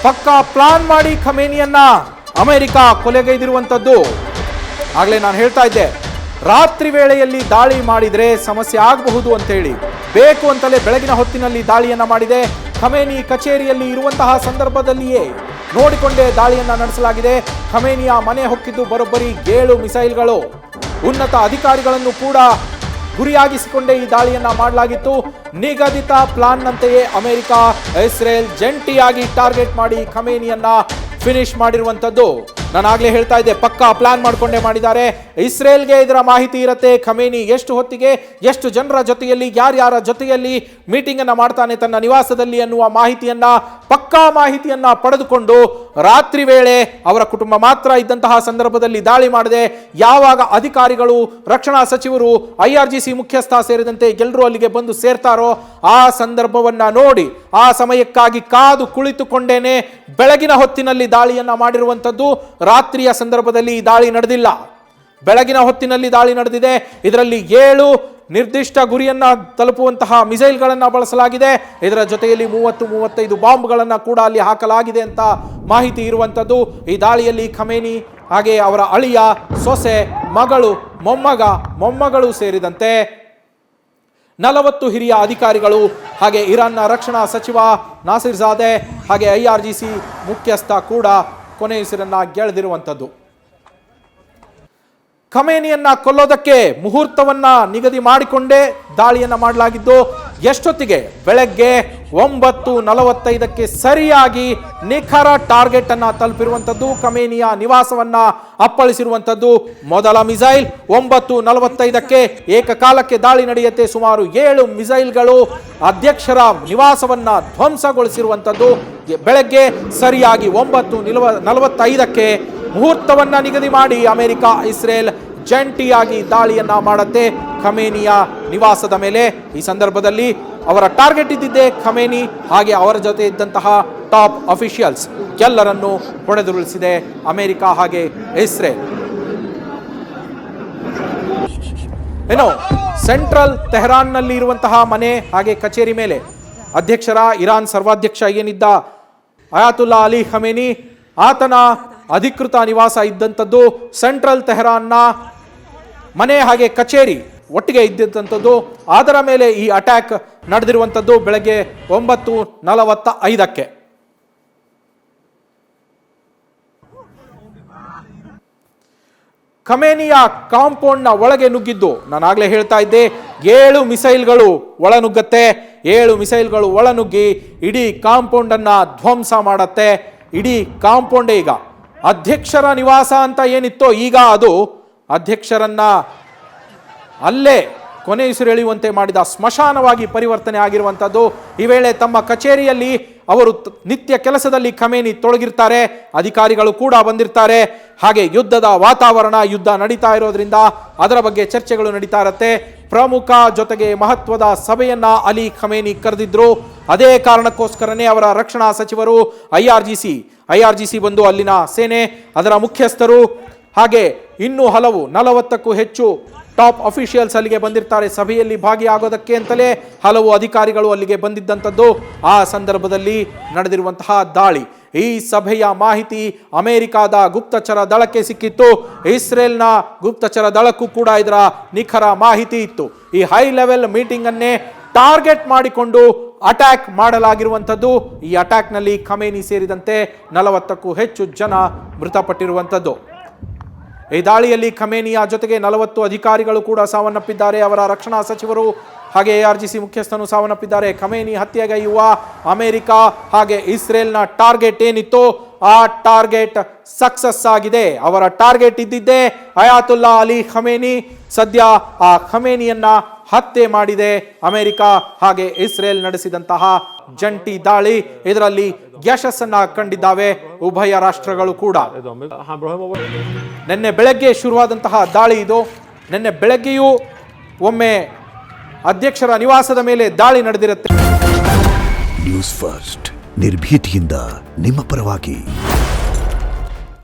ಪಕ್ಕಾ ಪ್ಲಾನ್ ಮಾಡಿ ಖಮೇನಿಯನ್ನ ಅಮೆರಿಕ ಕೊಲೆಗೈದಿರುವಂಥದ್ದು. ಆಗಲೇ ನಾನು ಹೇಳ್ತಾ ಇದ್ದೆ, ರಾತ್ರಿ ವೇಳೆಯಲ್ಲಿ ದಾಳಿ ಮಾಡಿದರೆ ಸಮಸ್ಯೆ ಆಗಬಹುದು ಅಂತೇಳಿ ಬೇಕು ಅಂತಲೇ ಬೆಳಗಿನ ಹೊತ್ತಿನಲ್ಲಿ ದಾಳಿಯನ್ನ ಮಾಡಿದೆ. ಖಮೇನಿ ಕಚೇರಿಯಲ್ಲಿ ಇರುವಂತಹ ಸಂದರ್ಭದಲ್ಲಿಯೇ ನೋಡಿಕೊಂಡೇ ದಾಳಿಯನ್ನ ನಡೆಸಲಾಗಿದೆ. ಖಮೇನಿಯ ಮನೆ ಹೊಕ್ಕಿದ್ದು ಬರೋಬ್ಬರಿ 7 ಮಿಸೈಲ್ಗಳು. ಉನ್ನತ ಅಧಿಕಾರಿಗಳನ್ನು ಕೂಡ ಗುರಿಯಾಗಿಸಿಕೊಂಡೇ ಈ ದಾಳಿಯನ್ನ ಮಾಡಲಾಗಿತ್ತು. ನಿಗದಿತ ಪ್ಲಾನ್ನಂತೆಯೇ ಅಮೆರಿಕ ಇಸ್ರೇಲ್ ಜಂಟಿಯಾಗಿ ಟಾರ್ಗೆಟ್ ಮಾಡಿ ಖಮೇನಿಯನ್ನ ಫಿನಿಶ್ ಮಾಡಿರುವಂಥದ್ದು. ನಾನು ಆಗ್ಲೇ ಹೇಳ್ತಾ ಇದ್ದೆ, ಪಕ್ಕಾ ಪ್ಲಾನ್ ಮಾಡಿಕೊಂಡೇ ಮಾಡಿದ್ದಾರೆ. ಇಸ್ರೇಲ್ಗೆ ಇದರ ಮಾಹಿತಿ ಇರುತ್ತೆ. ಖಮೇನಿ ಎಷ್ಟು ಹೊತ್ತಿಗೆ ಎಷ್ಟು ಜನರ ಜೊತೆಯಲ್ಲಿ ಯಾರ್ಯಾರ ಜೊತೆಯಲ್ಲಿ ಮೀಟಿಂಗ್ ಅನ್ನ ಮಾಡ್ತಾನೆ ತನ್ನ ನಿವಾಸದಲ್ಲಿ ಅನ್ನುವ ಮಾಹಿತಿಯನ್ನ, ಪಕ್ಕಾ ಮಾಹಿತಿಯನ್ನ ಪಡೆದುಕೊಂಡು ರಾತ್ರಿ ವೇಳೆ ಅವರ ಕುಟುಂಬ ಮಾತ್ರ ಇದ್ದಂತಹ ಸಂದರ್ಭದಲ್ಲಿ ದಾಳಿ ಮಾಡದೆ ಯಾವಾಗ ಅಧಿಕಾರಿಗಳು, ರಕ್ಷಣಾ ಸಚಿವರು, IRGC ಮುಖ್ಯಸ್ಥ ಸೇರಿದಂತೆ ಎಲ್ಲರೂ ಅಲ್ಲಿಗೆ ಬಂದು ಸೇರ್ತಾರೋ ಆ ಸಂದರ್ಭವನ್ನ ನೋಡಿ ಆ ಸಮಯಕ್ಕಾಗಿ ಕಾದು ಕುಳಿತುಕೊಂಡೇನೆ ಬೆಳಗಿನ ಹೊತ್ತಿನಲ್ಲಿ ದಾಳಿಯನ್ನ ಮಾಡಿರುವಂಥದ್ದು. ರಾತ್ರಿಯ ಸಂದರ್ಭದಲ್ಲಿ ಈ ದಾಳಿ ನಡೆದಿಲ್ಲ, ಬೆಳಗಿನ ಹೊತ್ತಿನಲ್ಲಿ ದಾಳಿ ನಡೆದಿದೆ. ಇದರಲ್ಲಿ 7 ನಿರ್ದಿಷ್ಟ ಗುರಿಯನ್ನ ತಲುಪುವಂತಹ ಮಿಸೈಲ್ಗಳನ್ನ ಬಳಸಲಾಗಿದೆ. ಇದರ ಜೊತೆಯಲ್ಲಿ 30-35 ಬಾಂಬ್ಗಳನ್ನ ಕೂಡ ಅಲ್ಲಿ ಹಾಕಲಾಗಿದೆ ಅಂತ ಮಾಹಿತಿ ಇರುವಂಥದ್ದು. ಈ ದಾಳಿಯಲ್ಲಿ ಖಮೇನಿ ಹಾಗೆ ಅವರ ಅಳಿಯ, ಸೊಸೆ, ಮಗಳು, ಮೊಮ್ಮಗಳು ಸೇರಿದಂತೆ 40 ಹಿರಿಯ ಅಧಿಕಾರಿಗಳು ಹಾಗೆ ಇರಾನ್ನ ರಕ್ಷಣಾ ಸಚಿವ ನಾಸಿರ್ ಜಾದೆ ಹಾಗೆ IRGC ಮುಖ್ಯಸ್ಥ ಕೂಡ ಕೊನೆಯುಸಿರನ್ನ ಗೆಳೆದಿರುವಂಥದ್ದು. ಖಮೇನಿಯನ್ನ ಕೊಲ್ಲೋದಕ್ಕೆ ಮುಹೂರ್ತವನ್ನ ನಿಗದಿ ಮಾಡಿಕೊಂಡೇ ದಾಳಿಯನ್ನ ಮಾಡಲಾಗಿದ್ದು. ಎಷ್ಟೊತ್ತಿಗೆ? ಬೆಳಗ್ಗೆ 9:45 ಸರಿಯಾಗಿ ನಿಖರ ಟಾರ್ಗೆಟ್ ಅನ್ನ ತಲುಪಿರುವಂಥದ್ದು. ಖಮೇನಿಯ ನಿವಾಸವನ್ನ ಅಪ್ಪಳಿಸಿರುವಂಥದ್ದು. ಮೊದಲ ಮಿಸೈಲ್ 9:45 ಏಕಕಾಲಕ್ಕೆ ದಾಳಿ ನಡೆಯುತ್ತೆ. ಸುಮಾರು 7 ಮಿಸೈಲ್ಗಳು ಅಧ್ಯಕ್ಷರ ನಿವಾಸವನ್ನ ಧ್ವಂಸಗೊಳಿಸಿರುವಂಥದ್ದು. ಬೆಳಗ್ಗೆ ಸರಿಯಾಗಿ 9:45 ಮುಹೂರ್ತವನ್ನ ನಿಗದಿ ಮಾಡಿ ಅಮೆರಿಕ ಇಸ್ರೇಲ್ ಜಂಟಿಯಾಗಿ ದಾಳಿಯನ್ನ ಮಾಡುತ್ತೆ ಖಮೇನಿಯ ನಿವಾಸದ ಮೇಲೆ. ಈ ಸಂದರ್ಭದಲ್ಲಿ ಅವರ ಟಾರ್ಗೆಟ್ ಇದ್ದಿದ್ದೇ ಖಮೇನಿ ಹಾಗೆ ಅವರ ಜೊತೆ ಇದ್ದಂತಹ ಟಾಪ್ ಅಫಿಷಿಯಲ್ಸ್ ಎಲ್ಲರನ್ನು ಹೊಡೆದುರುಳಿಸಿದೆ ಅಮೆರಿಕ ಹಾಗೆ ಇಸ್ರೇಲ್. ಏನೋ ಸೆಂಟ್ರಲ್ ತೆಹರಾನ್ನಲ್ಲಿ ಇರುವಂತಹ ಮನೆ ಹಾಗೆ ಕಚೇರಿ ಮೇಲೆ ಅಧ್ಯಕ್ಷರ ಇರಾನ್ ಸರ್ವಾಧ್ಯಕ್ಷ ಏನಿದ್ದ ಅಯಾತುಲ್ಲಾ ಅಲಿ ಖಮೇನಿ ಆತನ ಅಧಿಕೃತ ನಿವಾಸ ಇದ್ದಂಥದ್ದು. ಸೆಂಟ್ರಲ್ ತೆಹರಾನ್ನ ಮನೆ ಹಾಗೆ ಕಚೇರಿ ಒಟ್ಟಿಗೆ ಇದ್ದಂಥದ್ದು. ಅದರ ಮೇಲೆ ಈ ಅಟ್ಯಾಕ್ ನಡೆದಿರುವಂಥದ್ದು ಬೆಳಗ್ಗೆ 9:45. ಖಮೇನಿಯ ಕಾಂಪೌಂಡ್ನ ಒಳಗೆ ನುಗ್ಗಿದ್ದು ನಾನಾಗಲೇ ಹೇಳ್ತಾ ಇದ್ದೆ, 7 ಮಿಸೈಲ್ಗಳು ಒಳನುಗ್ಗತ್ತೆ. 7 ಮಿಸೈಲ್ಗಳು ಒಳನುಗ್ಗಿ ಇಡೀ ಕಾಂಪೌಂಡ್ ಅನ್ನ ಧ್ವಂಸ ಮಾಡತ್ತೆ. ಇಡೀ ಕಾಂಪೌಂಡೇ ಈಗ ಅಧ್ಯಕ್ಷರ ನಿವಾಸ ಅಂತ ಏನಿತ್ತೋ ಈಗ ಅದು ಅಧ್ಯಕ್ಷರನ್ನ ಅಲ್ಲೇ ಕೊನೆಯುಸಿರೆಳೆಯುವಂತೆ ಮಾಡಿದ ಸ್ಮಶಾನವಾಗಿ ಪರಿವರ್ತನೆ ಆಗಿರುವಂಥದ್ದು. ಈ ವೇಳೆ ತಮ್ಮ ಕಚೇರಿಯಲ್ಲಿ ಅವರು ನಿತ್ಯ ಕೆಲಸದಲ್ಲಿ ಖಮೇನಿ ತೊಡಗಿರ್ತಾರೆ, ಅಧಿಕಾರಿಗಳು ಕೂಡ ಬಂದಿರ್ತಾರೆ. ಹಾಗೆ ಯುದ್ಧದ ವಾತಾವರಣ, ಯುದ್ಧ ನಡೀತಾ ಇರೋದ್ರಿಂದ ಅದರ ಬಗ್ಗೆ ಚರ್ಚೆಗಳು ನಡೀತಾ ಇರುತ್ತೆ. ಪ್ರಮುಖ ಜೊತೆಗೆ ಮಹತ್ವದ ಸಭೆಯನ್ನ ಅಲಿ ಖಮೇನಿ ಕರೆದಿದ್ರು. ಅದೇ ಕಾರಣಕ್ಕೋಸ್ಕರನೇ ಅವರ ರಕ್ಷಣಾ ಸಚಿವರು IRGC ಬಂದು ಅಲ್ಲಿನ ಸೇನೆ, ಅದರ ಮುಖ್ಯಸ್ಥರು ಹಾಗೆ ಇನ್ನೂ ಹಲವು 40ಕ್ಕೂ ಹೆಚ್ಚು ಟಾಪ್ ಅಫಿಷಿಯಲ್ಸ್ ಅಲ್ಲಿಗೆ ಬಂದಿರ್ತಾರೆ. ಸಭೆಯಲ್ಲಿ ಭಾಗಿಯಾಗೋದಕ್ಕೆ ಅಂತಲೇ ಹಲವು ಅಧಿಕಾರಿಗಳು ಅಲ್ಲಿಗೆ ಬಂದಿದ್ದಂಥದ್ದು. ಆ ಸಂದರ್ಭದಲ್ಲಿ ನಡೆದಿರುವಂತಹ ದಾಳಿ, ಈ ಸಭೆಯ ಮಾಹಿತಿ ಅಮೆರಿಕಾದ ಗುಪ್ತಚರ ದಳಕ್ಕೆ ಸಿಕ್ಕಿತ್ತು. ಇಸ್ರೇಲ್ನ ಗುಪ್ತಚರ ದಳಕ್ಕೂ ಕೂಡ ಇದರ ನಿಖರ ಮಾಹಿತಿ ಇತ್ತು. ಈ ಹೈ ಲೆವೆಲ್ ಮೀಟಿಂಗ್ ಅನ್ನೇ ಟಾರ್ಗೆಟ್ ಮಾಡಿಕೊಂಡು ಅಟ್ಯಾಕ್ ಮಾಡಲಾಗಿರುವಂಥದ್ದು. ಈ ಅಟ್ಯಾಕ್ನಲ್ಲಿ ಖಮೇನಿ ಸೇರಿದಂತೆ 40ಕ್ಕೂ ಹೆಚ್ಚು ಜನ ಮೃತಪಟ್ಟಿರುವಂಥದ್ದು. ಈ ದಾಳಿಯಲ್ಲಿ ಖಮೇನಿಯ ಜೊತೆಗೆ 40 ಅಧಿಕಾರಿಗಳು ಕೂಡ ಸಾವನ್ನಪ್ಪಿದ್ದಾರೆ. ಅವರ ರಕ್ಷಣಾ ಸಚಿವರು ಹಾಗೆ IRGC ಮುಖ್ಯಸ್ಥನು ಸಾವನ್ನಪ್ಪಿದ್ದಾರೆ. ಖಮೇನಿ ಹತ್ಯೆಗೈಯುವ ಅಮೆರಿಕ ಹಾಗೆ ಇಸ್ರೇಲ್ನ ಟಾರ್ಗೆಟ್ ಏನಿತ್ತು ಆ ಟಾರ್ಗೆಟ್ ಸಕ್ಸಸ್ ಆಗಿದೆ. ಅವರ ಟಾರ್ಗೆಟ್ ಇದ್ದಿದ್ದೇ ಅಯಾತುಲ್ಲಾ ಅಲಿ ಖಮೇನಿ. ಸದ್ಯ ಆ ಖಮೇನಿಯನ್ನ ಹತ್ಯೆ ಮಾಡಿದೆ ಅಮೆರಿಕ ಹಾಗೆ ಇಸ್ರೇಲ್ ನಡೆಸಿದಂತಹ ಜಂಟಿ ದಾಳಿ. ಇದರಲ್ಲಿ ಯಶಸ್ಸನ್ನ ಕಂಡಿದ್ದಾವೆ ಉಭಯ ರಾಷ್ಟ್ರಗಳು ಕೂಡ. ನಿನ್ನೆ ಬೆಳಗ್ಗೆ ಶುರುವಾದಂತಹ ದಾಳಿ ಇದು. ನಿನ್ನೆ ಬೆಳಗ್ಗೆಯೂ ಒಮ್ಮೆ ಅಧ್ಯಕ್ಷರ ನಿವಾಸದ ಮೇಲೆ ದಾಳಿ ನಡೆದಿರುತ್ತೆ. ನ್ಯೂಸ್ ಫಸ್ಟ್ ನಿರ್ಭೀತಿಯಿಂದ ನಿಮ್ಮ ಪರವಾಗಿ.